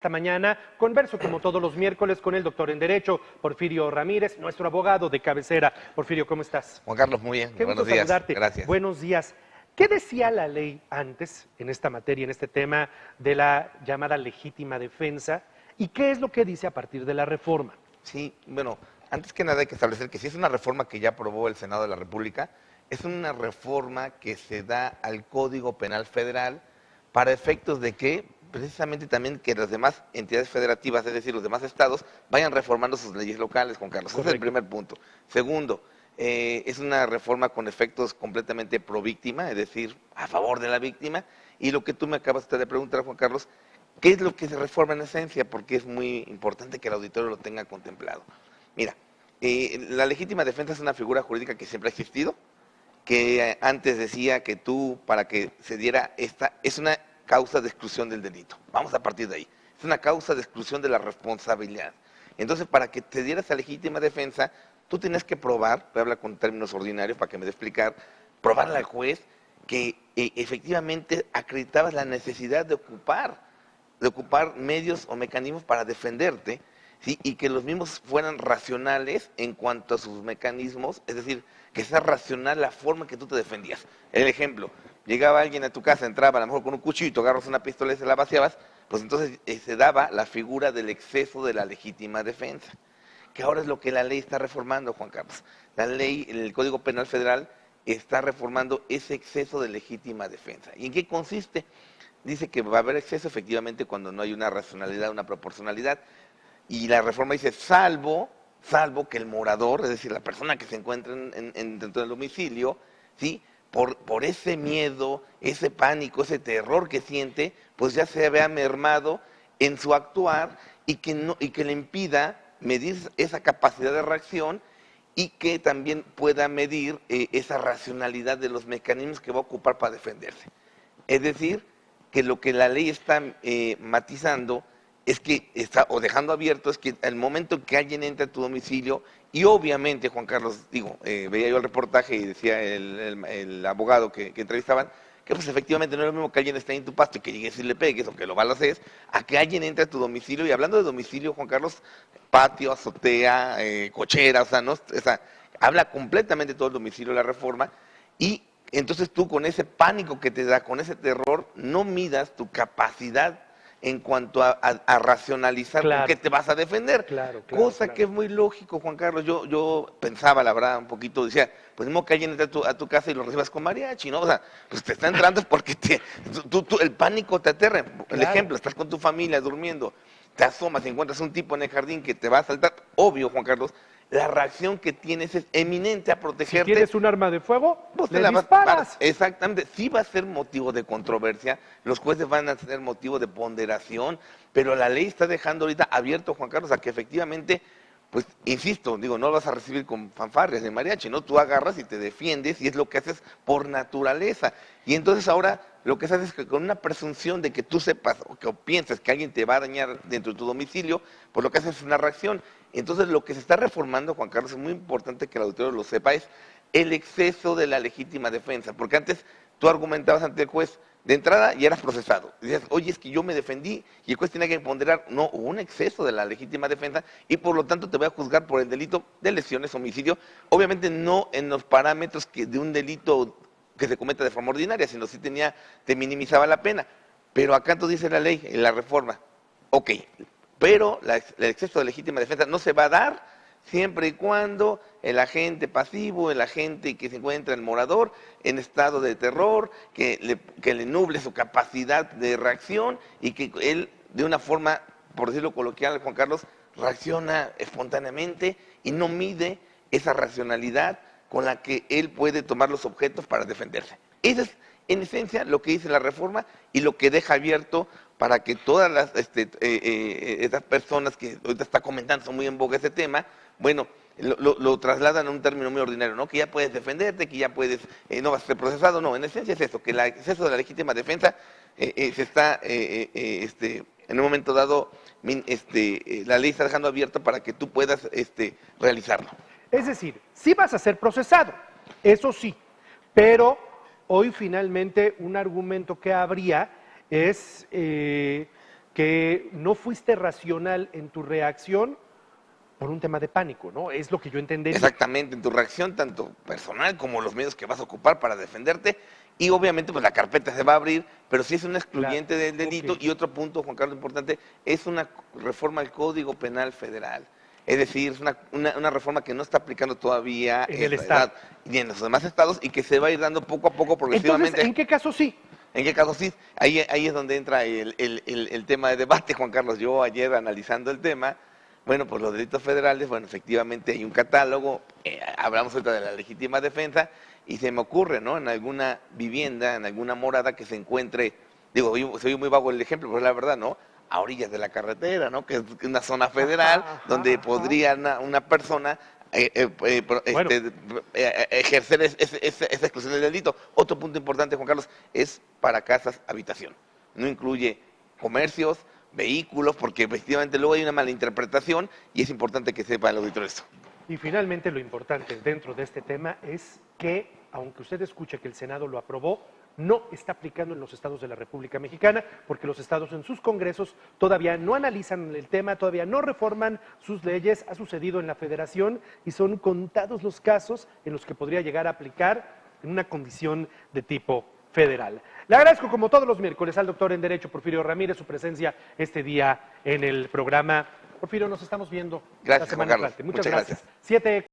Esta mañana converso como todos los miércoles con el doctor en Derecho, Porfirio Ramírez, nuestro abogado de cabecera. Porfirio, ¿cómo estás? Juan Carlos, muy bien. Qué Buenos gusto días. saludarte. Gracias. Buenos días. ¿Qué decía la ley antes en esta materia, en este tema de la llamada legítima defensa? ¿Y qué es lo que dice a partir de la reforma? Sí, bueno, antes que nada hay que establecer que si es una reforma que ya aprobó el Senado de la República, es una reforma que se da al Código Penal Federal para efectos de que precisamente también que las demás entidades federativas, es decir, los demás estados, vayan reformando sus leyes locales, Juan Carlos. Ese es el primer punto. Segundo, es una reforma con efectos completamente pro víctima, es decir, a favor de la víctima. Y lo que tú me acabas de preguntar, Juan Carlos, ¿qué es lo que se reforma en esencia? Porque es muy importante que el auditorio lo tenga contemplado. Mira, la legítima defensa es una figura jurídica que siempre ha existido, que antes decía que tú, para que se diera esta, es una causa de exclusión del delito. Vamos a partir de ahí. Es una causa de exclusión de la responsabilidad. Entonces, para que te diera esa legítima defensa, tú tienes que probar, voy a hablar con términos ordinarios para que me dé explicar, probarle al juez que efectivamente acreditabas la necesidad de ocupar medios o mecanismos para defenderte, ¿sí? Y que los mismos fueran racionales en cuanto a sus mecanismos, es decir, que sea racional la forma en que tú te defendías. El ejemplo, llegaba alguien a tu casa, entraba a lo mejor con un cuchillo, agarras una pistola y se la vaciabas, pues entonces se daba la figura del exceso de la legítima defensa, que ahora es lo que la ley está reformando, Juan Carlos. La ley, el Código Penal Federal, está reformando ese exceso de legítima defensa. ¿Y en qué consiste? Dice que va a haber exceso efectivamente cuando no hay una racionalidad, una proporcionalidad. Y la reforma dice, salvo que el morador, es decir, la persona que se encuentra dentro del domicilio, ¿sí? Por ese miedo, ese pánico, ese terror que siente, pues ya se vea mermado en su actuar y que le impida medir esa capacidad de reacción y que también pueda medir esa racionalidad de los mecanismos que va a ocupar para defenderse. Es decir, que lo que la ley está matizando es que está, o dejando abierto, es que al momento que alguien entra a tu domicilio, y obviamente, Juan Carlos, veía yo el reportaje y decía el abogado que entrevistaban, que pues efectivamente no es lo mismo que alguien esté en tu pasto y que llegues y le pegues, o que lo balacees, a que alguien entre a tu domicilio, y hablando de domicilio, Juan Carlos, patio, azotea, cochera, habla completamente todo el domicilio de la reforma, y entonces tú con ese pánico que te da, con ese terror, no midas tu capacidad en cuanto a racionalizar con qué te vas a defender. Cosa que es muy lógico, Juan Carlos. Yo pensaba, la verdad, un poquito, decía, pues mismo que alguien entre a tu casa y lo recibas con mariachi, ¿no? O sea, pues te está entrando porque el pánico te aterra. El ejemplo, estás con tu familia durmiendo, te asomas y encuentras un tipo en el jardín que te va a asaltar. Obvio, Juan Carlos, la reacción que tienes es eminente a protegerte. Si tienes un arma de fuego, pues le disparas. Exactamente, sí va a ser motivo de controversia, los jueces van a ser motivo de ponderación, pero la ley está dejando ahorita abierto, Juan Carlos, a que efectivamente, pues insisto, no lo vas a recibir con fanfarrias de mariachi, ¿no? Tú agarras y te defiendes y es lo que haces por naturaleza. Y entonces ahora lo que se hace es que con una presunción de que tú sepas o que pienses que alguien te va a dañar dentro de tu domicilio, pues lo que haces es una reacción. Entonces lo que se está reformando, Juan Carlos, es muy importante que el auditorio lo sepa, es el exceso de la legítima defensa, porque antes tú argumentabas ante el juez de entrada y eras procesado. Y decías, oye, es que yo me defendí y el juez tenía que ponderar, no, hubo un exceso de la legítima defensa y por lo tanto te voy a juzgar por el delito de lesiones, homicidio, obviamente no en los parámetros de un delito que se cometa de forma ordinaria, sino si te minimizaba la pena. Pero acá entonces dice la ley, en la reforma, ok, pero el exceso de legítima defensa no se va a dar siempre y cuando el agente pasivo, el agente que se encuentra el morador en estado de terror, que le nuble su capacidad de reacción y que él de una forma, por decirlo coloquial, Juan Carlos, reacciona espontáneamente y no mide esa racionalidad con la que él puede tomar los objetos para defenderse. Eso es, en esencia, lo que dice la reforma y lo que deja abierto para que todas estas personas que ahorita está comentando, son muy en boga ese tema, bueno, lo trasladan a un término muy ordinario, ¿no? Que ya puedes defenderte, que ya puedes, no vas a ser procesado, no, en esencia es eso, que el exceso de la legítima defensa se está, en un momento dado, la ley está dejando abierto para que tú puedas realizarlo. Es decir, sí vas a ser procesado, eso sí, pero hoy finalmente un argumento que habría es que no fuiste racional en tu reacción por un tema de pánico, ¿no? Es lo que yo entendería. Exactamente, en tu reacción, tanto personal como los medios que vas a ocupar para defenderte. Y obviamente, pues la carpeta se va a abrir, pero si es un excluyente Claro, del delito. ok. Y otro punto, Juan Carlos, importante, es una reforma al Código Penal Federal. Es decir, es una reforma que no está aplicando todavía En el esa Estado. edad, ni en los demás estados, y que se va a ir dando poco a poco, Entonces, progresivamente. ¿en qué caso sí? ¿En qué caso sí? Ahí es donde entra el tema de debate, Juan Carlos. Yo ayer analizando el tema, bueno, pues los delitos federales, bueno, efectivamente hay un catálogo, hablamos ahorita de la legítima defensa, y se me ocurre, ¿no? En alguna vivienda, en alguna morada que se encuentre, digo, soy muy vago el ejemplo, pero es la verdad, ¿no? A orillas de la carretera, ¿no? Que es una zona federal donde podría una persona Bueno. ejercer esa exclusión del delito. Otro punto importante, Juan Carlos, es para casas, habitación. No incluye comercios, vehículos, porque efectivamente luego hay una mala interpretación y es importante que sepa el auditor esto. Y finalmente lo importante dentro de este tema es que, aunque usted escuche que el Senado lo aprobó, no está aplicando en los estados de la República Mexicana, porque los estados en sus congresos todavía no analizan el tema, todavía no reforman sus leyes, ha sucedido en la Federación y son contados los casos en los que podría llegar a aplicar en una condición de tipo federal. Le agradezco como todos los miércoles al doctor en Derecho Porfirio Ramírez su presencia este día en el programa. Porfirio, nos estamos viendo Gracias, la semana Juan Carlos. entrante. Muchas Muchas gracias. 7